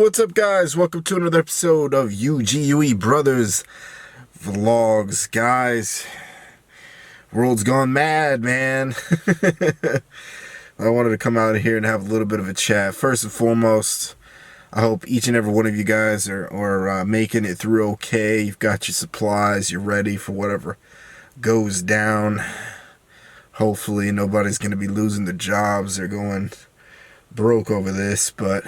what's up, guys? Welcome to another episode of UGUE Brothers Vlogs. Guys, world's gone mad, man. I wanted to come out here and have a little bit of a chat. First and foremost, I hope each and every one of you guys are making it through okay. You've got your supplies, you're ready for whatever goes down. Hopefully nobody's going to be losing their jobs or going broke over this, but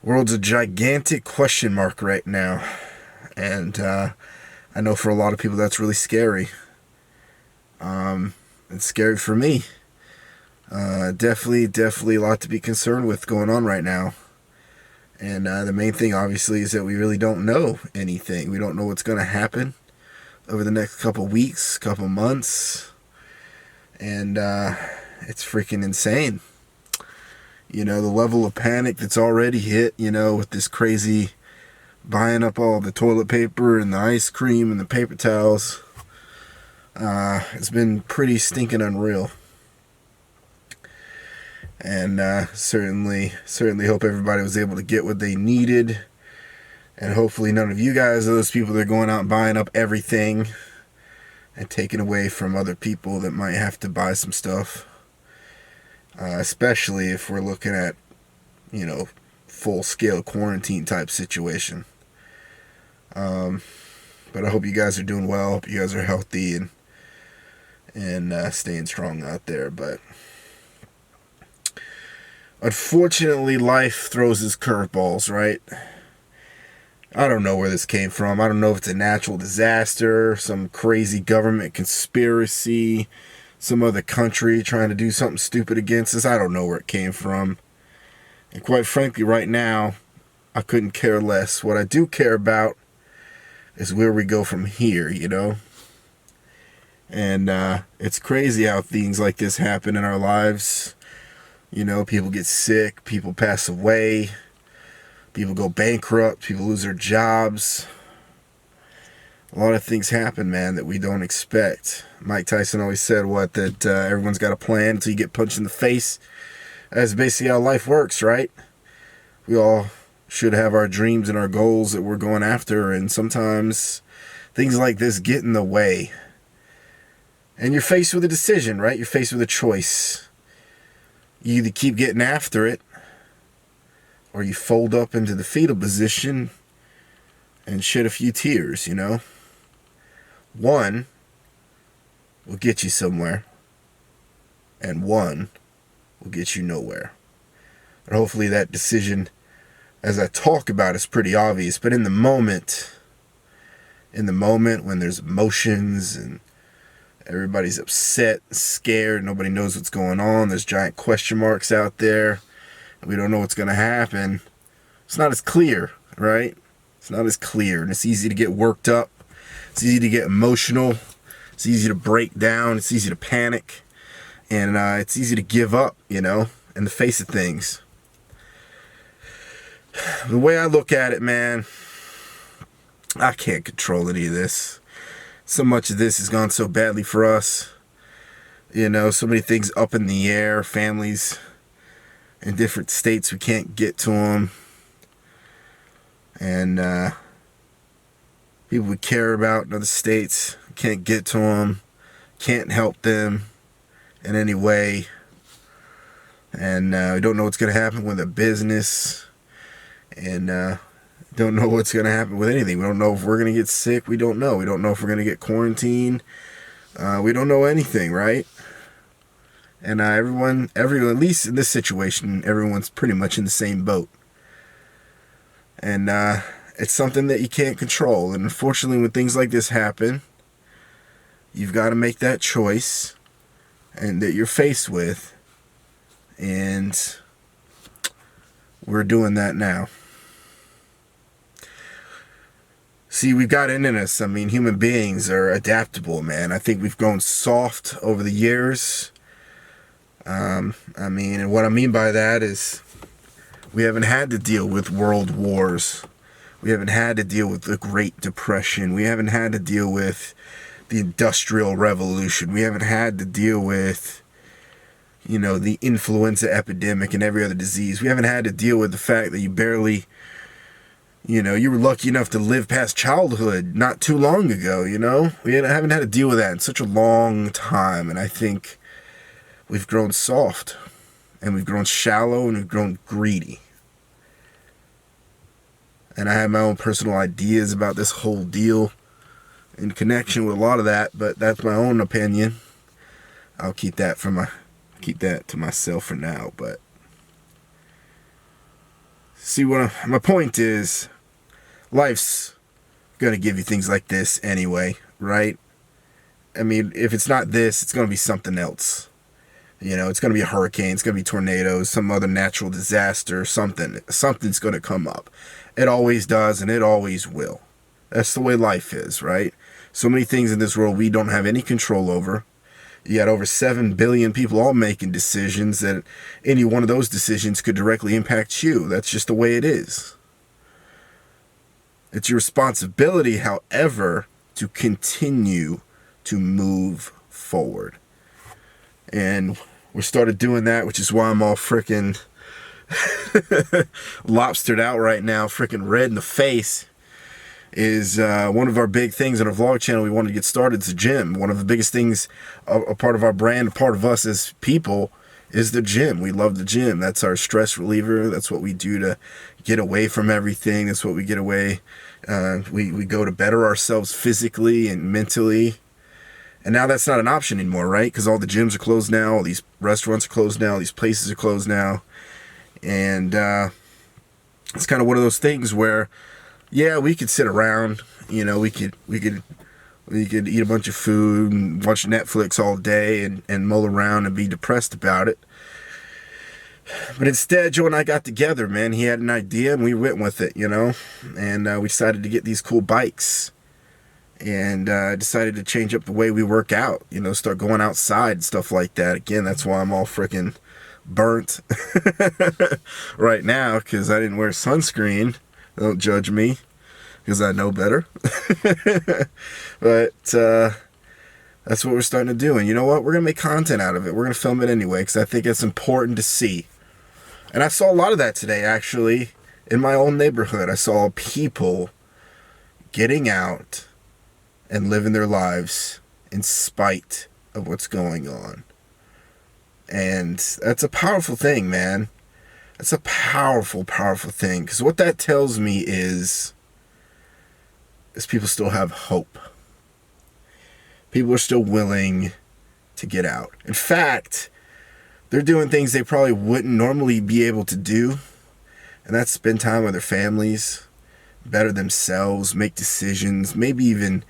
world's a gigantic question mark right now, and I know for a lot of people that's really scary. It's scary for me. Definitely a lot to be concerned with going on right now, and the main thing obviously is that we really don't know anything. We don't know what's going to happen over the next couple weeks, couple months, and it's freaking insane. You know, the level of panic that's already hit, you know, with this crazy buying up all the toilet paper and the ice cream and the paper towels. It's been pretty stinking unreal. And certainly hope everybody was able to get what they needed. And hopefully none of you guys are those people that are going out and buying up everything and taking away from other people that might have to buy some stuff. Especially if we're looking at, you know, full-scale quarantine type situation. But I hope you guys are doing well. Hope you guys are healthy and staying strong out there. But unfortunately, life throws its curveballs, right? I don't know where this came from. I don't know if it's a natural disaster, some crazy government conspiracy, some other country trying to do something stupid against us. I don't know where it came from. And quite frankly, right now, I couldn't care less. What I do care about is where we go from here, you know? And it's crazy how things like this happen in our lives. You know, people get sick, people pass away, people go bankrupt, people lose their jobs. A lot of things happen, man, that we don't expect. Mike Tyson always said, that everyone's got a plan until you get punched in the face. That's basically how life works, right? We all should have our dreams and our goals that we're going after, and sometimes things like this get in the way. And you're faced with a decision, right? You're faced with a choice. You either keep getting after it, or you fold up into the fetal position and shed a few tears, you know? One will get you somewhere, and one will get you nowhere. And hopefully that decision, as I talk about, is pretty obvious. But in the moment when there's emotions and everybody's upset, scared, nobody knows what's going on, there's giant question marks out there, and we don't know what's going to happen, it's not as clear, right? It's not as clear, and it's easy to get worked up. It's easy to get emotional. It's easy to break down. It's easy to panic. And it's easy to give up, you know, in the face of things. The way I look at it, man, I can't control any of this. So much of this has gone so badly for us. You know, so many things up in the air. Families in different states, we can't get to them. And people we care about in other states, can't get to them, can't help them in any way. And we don't know what's going to happen with a business. And don't know what's going to happen with anything. We don't know if we're going to get sick. We don't know. We don't know if we're going to get quarantined. We don't know anything, right? And everyone, at least in this situation, everyone's pretty much in the same boat. And it's something that you can't control. And unfortunately, when things like this happen, you've got to make that choice and that you're faced with. And we're doing that now. See, we've got it in us. I mean, human beings are adaptable, man. I think we've grown soft over the years. And what I mean by that is we haven't had to deal with world wars. We haven't had to deal with the Great Depression. We haven't had to deal with the Industrial Revolution. We haven't had to deal with, the influenza epidemic and every other disease. We haven't had to deal with the fact that you barely, you were lucky enough to live past childhood not too long ago, We haven't had to deal with that in such a long time, and I think we've grown soft, and we've grown shallow, and we've grown greedy. And I have my own personal ideas about this whole deal in connection with a lot of that, but that's my own opinion. I'll keep that to myself for now. But see, my point is, life's gonna give you things like this anyway, right? I mean, if it's not this, it's gonna be something else. It's gonna be a hurricane, it's gonna be tornadoes, some other natural disaster, something's gonna come up. It always does, and it always will. That's the way life is, right? So many things in this world we don't have any control over. You got over 7 billion people all making decisions that any one of those decisions could directly impact you. That's just the way it is. It's your responsibility, however, to continue to move forward. And we started doing that, which is why I'm all freaking lobstered out right now, freaking red in the face. Is one of our big things on our vlog channel we wanted to get started is the gym. One of the biggest things, a part of our brand, a part of us as people, is the gym. We love the gym. That's our stress reliever. That's what we do to get away from everything. That's what we get away. We go to better ourselves physically and mentally. And now that's not an option anymore, right? Because all the gyms are closed now. All these restaurants are closed now. All these places are closed now. And it's kind of one of those things where, yeah, we could sit around, we could eat a bunch of food and watch Netflix all day and mull around and be depressed about it. But instead, Joe and I got together, man. He had an idea and we went with it, and we decided to get these cool bikes and decided to change up the way we work out, start going outside and stuff like that. Again, that's why I'm all freaking burnt right now, because I didn't wear sunscreen. Don't judge me, because I know better. But that's what we're starting to do. And you know what? We're going to make content out of it. We're going to film it anyway, because I think it's important to see. And I saw a lot of that today, actually, in my own neighborhood. I saw people getting out and living their lives in spite of what's going on. And that's a powerful thing, man. It's a powerful, powerful thing. Because what that tells me is people still have hope. People are still willing to get out. In fact, they're doing things they probably wouldn't normally be able to do. And that's spend time with their families, better themselves, make decisions, maybe even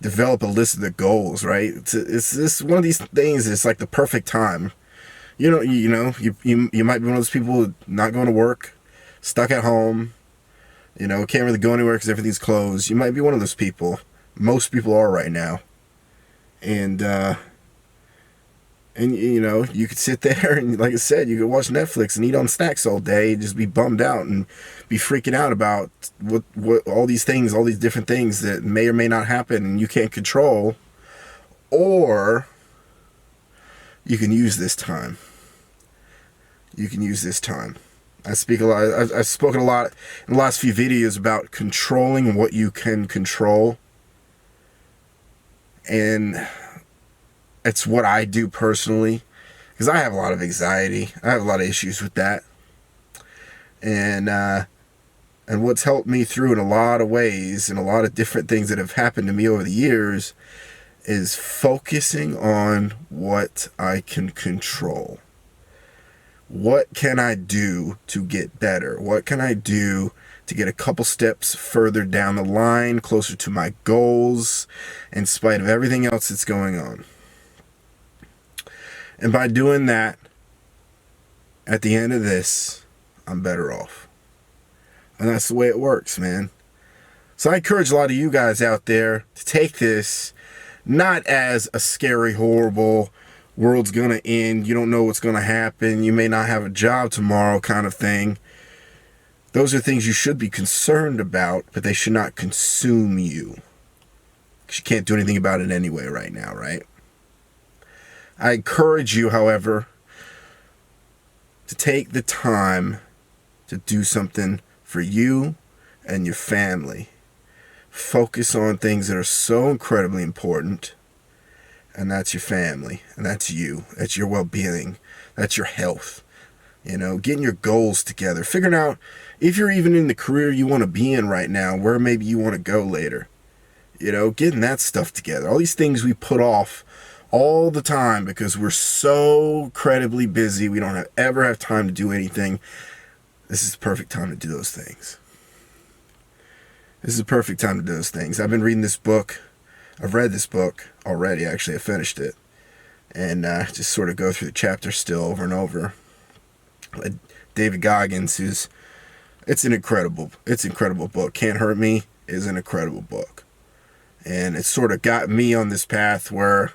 develop a list of their goals, right? It's one of these things that's like the perfect time. You might be one of those people not going to work, stuck at home, can't really go anywhere because everything's closed. You might be one of those people. Most people are right now. And you could sit there and, like I said, you could watch Netflix and eat on snacks all day and just be bummed out and be freaking out about what all these things, all these different things that may or may not happen and you can't control. Or you can use this time. You can use this time. I've spoken a lot in the last few videos about controlling what you can control. And it's what I do personally. Because I have a lot of anxiety. I have a lot of issues with that. And what's helped me through in a lot of ways, and a lot of different things that have happened to me over the years, is focusing on what I can control. What can I do to get better? What can I do to get a couple steps further down the line, closer to my goals, in spite of everything else that's going on? And by doing that, at the end of this, I'm better off. And that's the way it works, man. So I encourage a lot of you guys out there to take this not as a scary, horrible, world's gonna end, you don't know what's gonna happen, you may not have a job tomorrow kind of thing. Those are things you should be concerned about, but they should not consume you. Because you can't do anything about it anyway right now, right? I encourage you, however, to take the time to do something for you and your family. Focus on things that are so incredibly important, and that's your family, and that's you. That's your well-being. That's your health. You know, getting your goals together. Figuring out if you're even in the career you want to be in right now, where maybe you want to go later. You know, getting that stuff together. All these things we put off all the time because we're so incredibly busy. We don't ever have time to do anything. This is the perfect time to do those things. This is the perfect time to do those things. I've been reading this book. I've read this book already. Actually, I finished it. And just sort of go through the chapters still over and over. David Goggins, it's an incredible book. Can't Hurt Me is an incredible book. And it sort of got me on this path where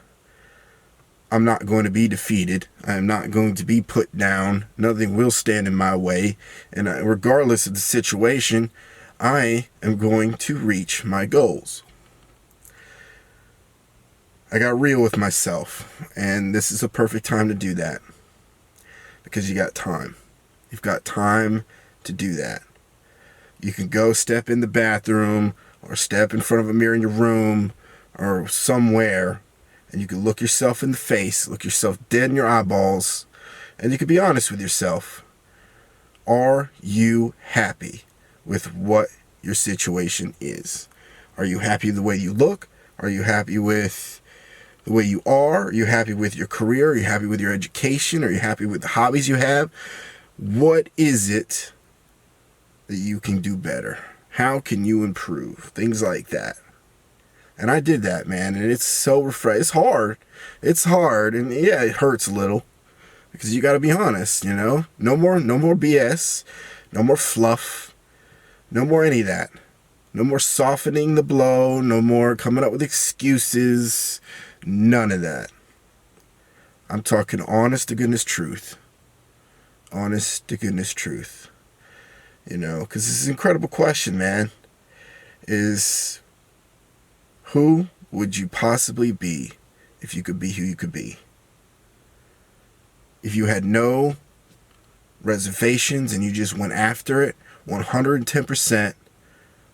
I'm not going to be defeated. I'm not going to be put down. Nothing will stand in my way. And regardless of the situation, I am going to reach my goals. I got real with myself, and this is a perfect time to do that. Because you got time. You've got time to do that. You can go step in the bathroom, or step in front of a mirror in your room, or somewhere, and you can look yourself in the face, look yourself dead in your eyeballs, and you can be honest with yourself. Are you happy with what your situation is? Are you happy with the way you look? Are you happy with the way you are? Are you happy with your career? Are you happy with your education? Are you happy with the hobbies you have? What is it that you can do better? How can you improve? Things like that. And I did that, man, and it's so refreshing. It's hard. It's hard, and yeah, it hurts a little. Because you gotta be honest, you know? No more BS. No more fluff. No more any of that. No more softening the blow. No more coming up with excuses. None of that. I'm talking honest to goodness truth. Honest to goodness truth. You know, because this is an incredible question, man. Is who would you possibly be if you could be who you could be? If you had no reservations and you just went after it 110%,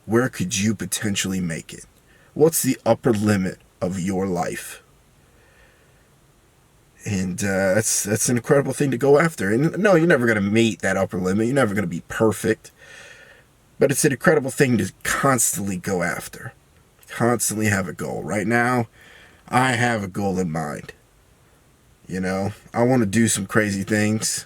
where could you potentially make it? What's the upper limit of your life? And that's an incredible thing to go after. And no, you're never going to meet that upper limit. You're never going to be perfect. But it's an incredible thing to constantly go after. Constantly have a goal. Right now, I have a goal in mind. You know, I want to do some crazy things.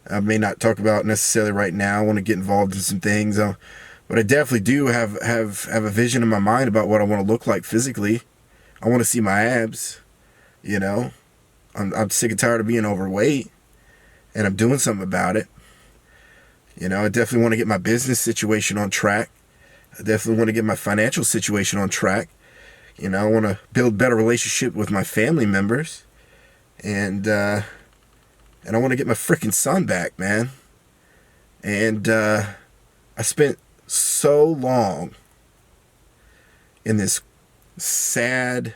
I may not talk about necessarily right now. I want to get involved in some things. But I definitely do have a vision in my mind about what I want to look like physically. I want to see my abs. You know, I'm sick and tired of being overweight, and I'm doing something about it. You know, I definitely want to get my business situation on track. I definitely want to get my financial situation on track. You know, I want to build better relationship with my family members, and I want to get my freaking son back, man. And I spent so long in this sad,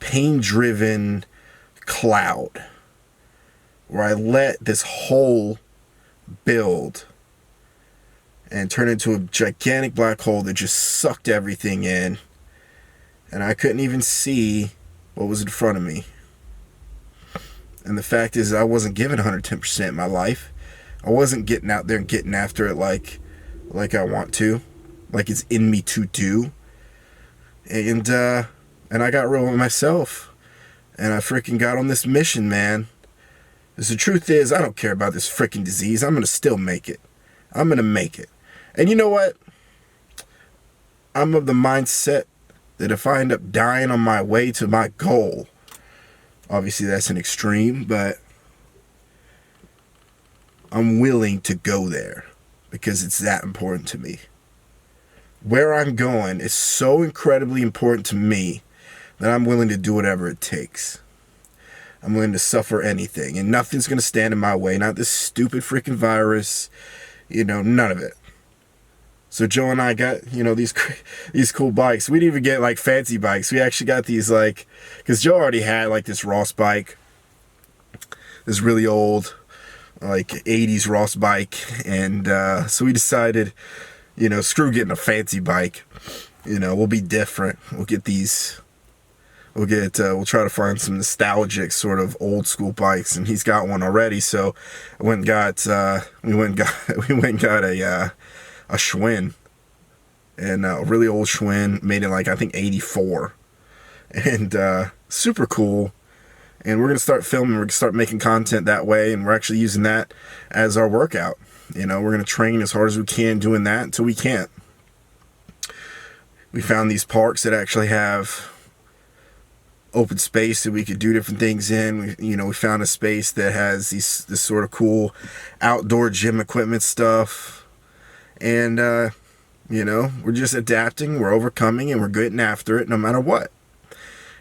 pain-driven cloud where I let this hole build and turn into a gigantic black hole that just sucked everything in, and I couldn't even see what was in front of me. And the fact is, I wasn't giving 110% in my life. I wasn't getting out there and getting after it like I want to, like it's in me to do. And I got real with myself. And I freaking got on this mission, man. Because the truth is, I don't care about this freaking disease. I'm going to still make it. I'm going to make it. And you know what? I'm of the mindset that if I end up dying on my way to my goal, obviously that's an extreme, but I'm willing to go there because it's that important to me. Where I'm going is so incredibly important to me that I'm willing to do whatever it takes. I'm willing to suffer anything, and nothing's going to stand in my way. Not this stupid freaking virus, you know, none of it. So Joe and I got, you know, these cool bikes. We didn't even get like fancy bikes. We actually got these like, because Joe already had like this Ross bike, this really old like 80s Ross bike. And so we decided, screw getting a fancy bike. We'll be different. We'll get these. We'll try to find some nostalgic sort of old school bikes, and he's got one already. So I went and got we went and got a Schwinn, and a really old Schwinn, made in like I think '84, and super cool. And we're gonna start filming. We're gonna start making content that way, and we're actually using that as our workout. We're gonna train as hard as we can doing that until we can't. We found these parks that actually have open space that we could do different things in. We found a space that has this sort of cool outdoor gym equipment stuff, and we're just adapting, we're overcoming, and we're getting after it no matter what.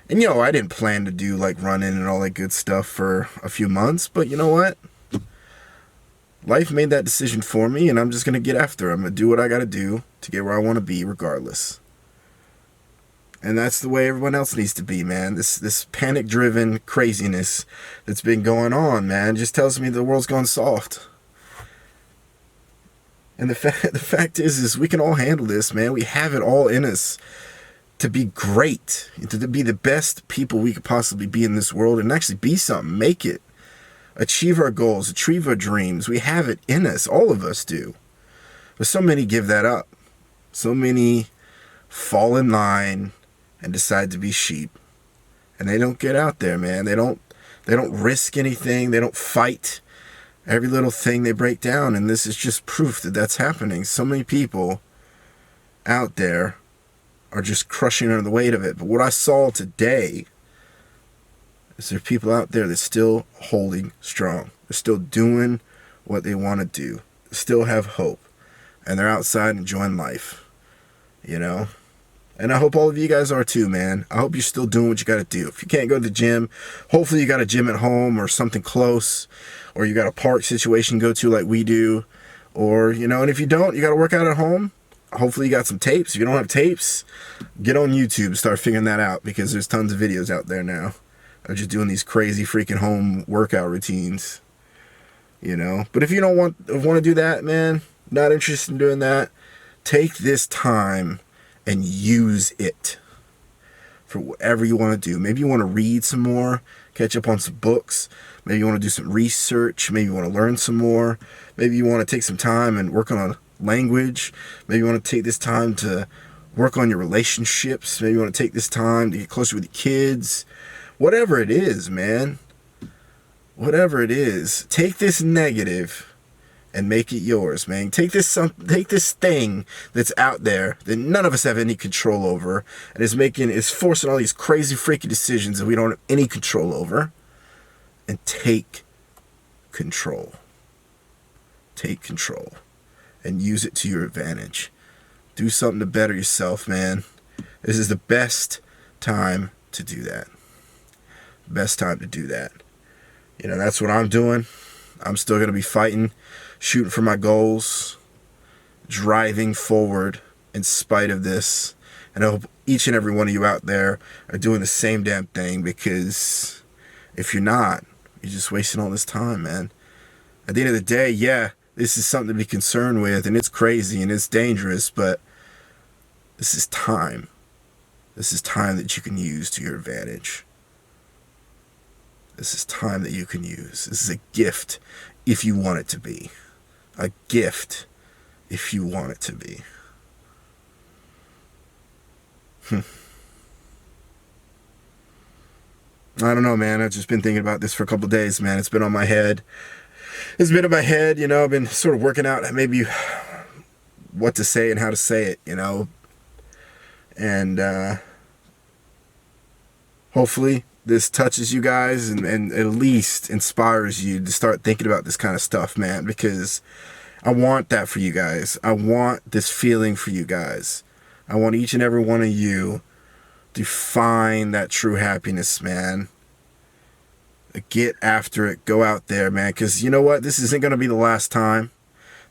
And I didn't plan to do like running and all that good stuff for a few months, but you know what? Life made that decision for me, and I'm just gonna get after it. I'm gonna do what I gotta do to get where I want to be, regardless. And that's the way everyone else needs to be, man. This panic-driven craziness that's been going on, man, just tells me the world's gone soft. And the fact is we can all handle this, man. We have it all in us to be great, to be the best people we could possibly be in this world, and actually be something, make it, achieve our goals, achieve our dreams. We have it in us. All of us do. But so many give that up. So many fall in line and decide to be sheep, and they don't get out there, man. They don't risk anything. They don't fight. Every little thing they break down, and this is just proof that that's happening. So many people out there are just crushing under the weight of it. But what I saw today is there are people out there that's still holding strong. They're still doing what they want to do. They still have hope, and they're outside enjoying life. And I hope all of you guys are too, man. I hope you're still doing what you got to do. If you can't go to the gym, hopefully you got a gym at home or something close, or you got a park situation to go to like we do. Or, and if you don't, you got to work out at home. Hopefully you got some tapes. If you don't have tapes, get on YouTube and start figuring that out, because there's tons of videos out there now of just doing these crazy freaking home workout routines. But if you don't want to do that, man, not interested in doing that, take this time and use it for whatever you want to do. Maybe you want to read some more, catch up on some books. Maybe you want to do some research. Maybe you want to learn some more. Maybe you want to take some time and work on a language. Maybe you want to take this time to work on your relationships. Maybe you want to take this time to get closer with your kids. Whatever it is, man. Whatever it is. Take this negative and make it yours, man. Take this thing that's out there that none of us have any control over, and is forcing all these crazy freaky decisions that we don't have any control over, and take control. Take control and use it to your advantage. Do something to better yourself, man. This is the best time to do that. Best time to do that. That's what I'm doing. I'm still going to be fighting, shooting for my goals, driving forward in spite of this. And I hope each and every one of you out there are doing the same damn thing, because if you're not, you're just wasting all this time, man. At the end of the day, yeah, this is something to be concerned with, and it's crazy and it's dangerous, but this is time. This is time that you can use to your advantage. This is time that you can use. This is a gift if you want it to be. A gift if you want it to be. I don't know, man. I've just been thinking about this for a couple of days, man. It's been on my head. It's been in my head, I've been sort of working out maybe what to say and how to say it, And hopefully this touches you guys and at least inspires you to start thinking about this kind of stuff, man, because I want that for you guys. I want this feeling for you guys. I want each and every one of you to find that true happiness, man. Get after it. Go out there, man, because you know what? This isn't going to be the last time.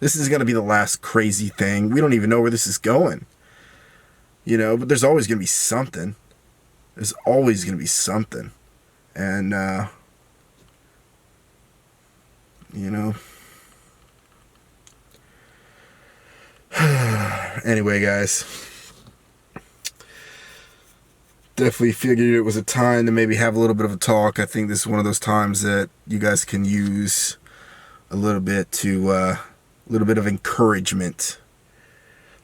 This is going to be the last crazy thing. We don't even know where this is going. But there's always going to be something. There's always going to be something. And you know. Anyway, guys, definitely figured it was a time to maybe have a little bit of a talk. I think this is one of those times that you guys can use a little bit to, a little bit of encouragement.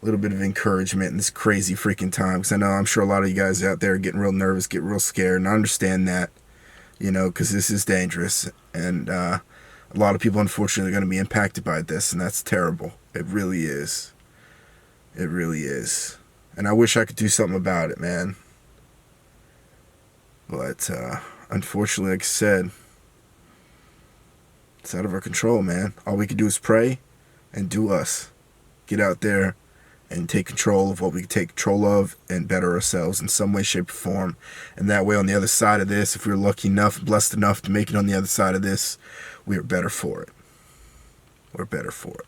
A little bit of encouragement in this crazy freaking time. Because I know, I'm sure a lot of you guys out there are getting real nervous, get real scared. And I understand that, you know, because this is dangerous. And a lot of people, unfortunately, are going to be impacted by this. And that's terrible. It really is. It really is. And I wish I could do something about it, man. But unfortunately, like I said, it's out of our control, man. All we can do is pray and do us. Get out there and take control of what we can take control of and better ourselves in some way, shape, or form. And that way, on the other side of this, if we're lucky enough, blessed enough to make it on the other side of this, we are better for it. We're better for it.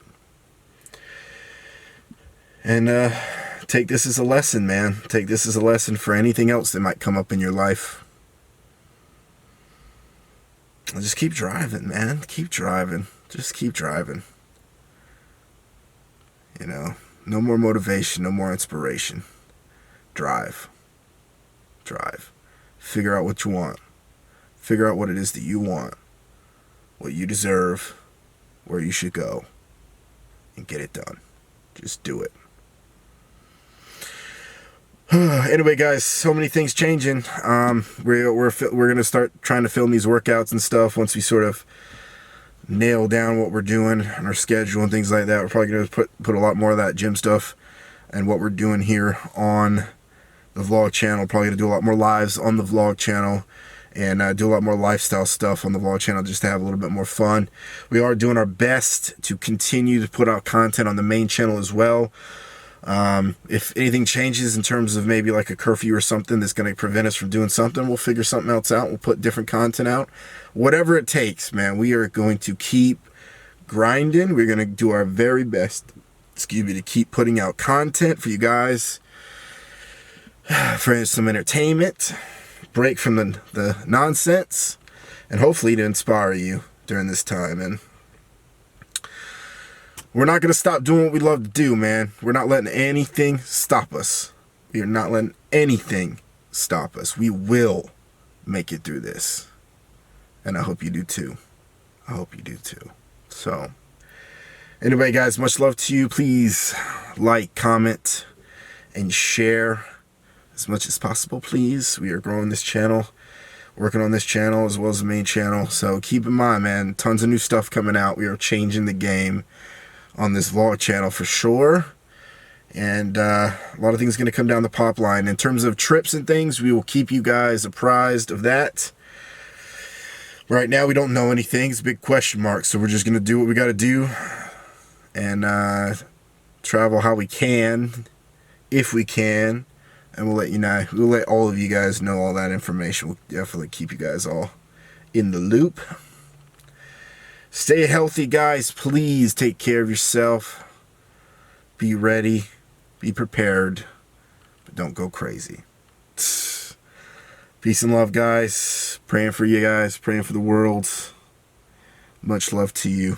And take this as a lesson, man. Take this as a lesson for anything else that might come up in your life. And just keep driving, man. Keep driving. Just keep driving. You know, no more motivation, no more inspiration. Drive. Drive. Figure out what you want. Figure out what it is that you want. What you deserve. Where you should go. And get it done. Just do it. Anyway, guys, so many things changing. We're gonna start trying to film these workouts and stuff once we sort of nail down what we're doing and our schedule and things like that. We're probably gonna put a lot more of that gym stuff and what we're doing here on the vlog channel. Probably gonna do a lot more lives on the vlog channel and do a lot more lifestyle stuff on the vlog channel just to have a little bit more fun. We are doing our best to continue to put out content on the main channel as well. If anything changes in terms of maybe like a curfew or something that's going to prevent us from doing something, we'll figure something else out. We'll put different content out. Whatever it takes, man, we are going to keep grinding. We're going to do our very best, to keep putting out content for you guys, for some entertainment, break from the nonsense, and hopefully to inspire you during this time. And we're not going to stop doing what we love to do, man. We're not letting anything stop us. We are not letting anything stop us. We will make it through this. And I hope you do too. I hope you do too. So, anyway, guys, much love to you. Please like, comment, and share as much as possible, please. We are growing this channel, working on this channel as well as the main channel. So keep in mind, man, tons of new stuff coming out. We are changing the game on this vlog channel for sure. And a lot of things going to come down the pipeline. In terms of trips and things, we will keep you guys apprised of that. Right now, we don't know anything. It's a big question mark. So we're just going to do what we got to do. And travel how we can, if we can. And we'll let you know. We'll let all of you guys know all that information. We'll definitely keep you guys all in the loop. Stay healthy, guys. Please take care of yourself. Be ready. Be prepared. But don't go crazy. Peace and love, guys. Praying for you guys. Praying for the world. Much love to you.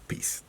Peace.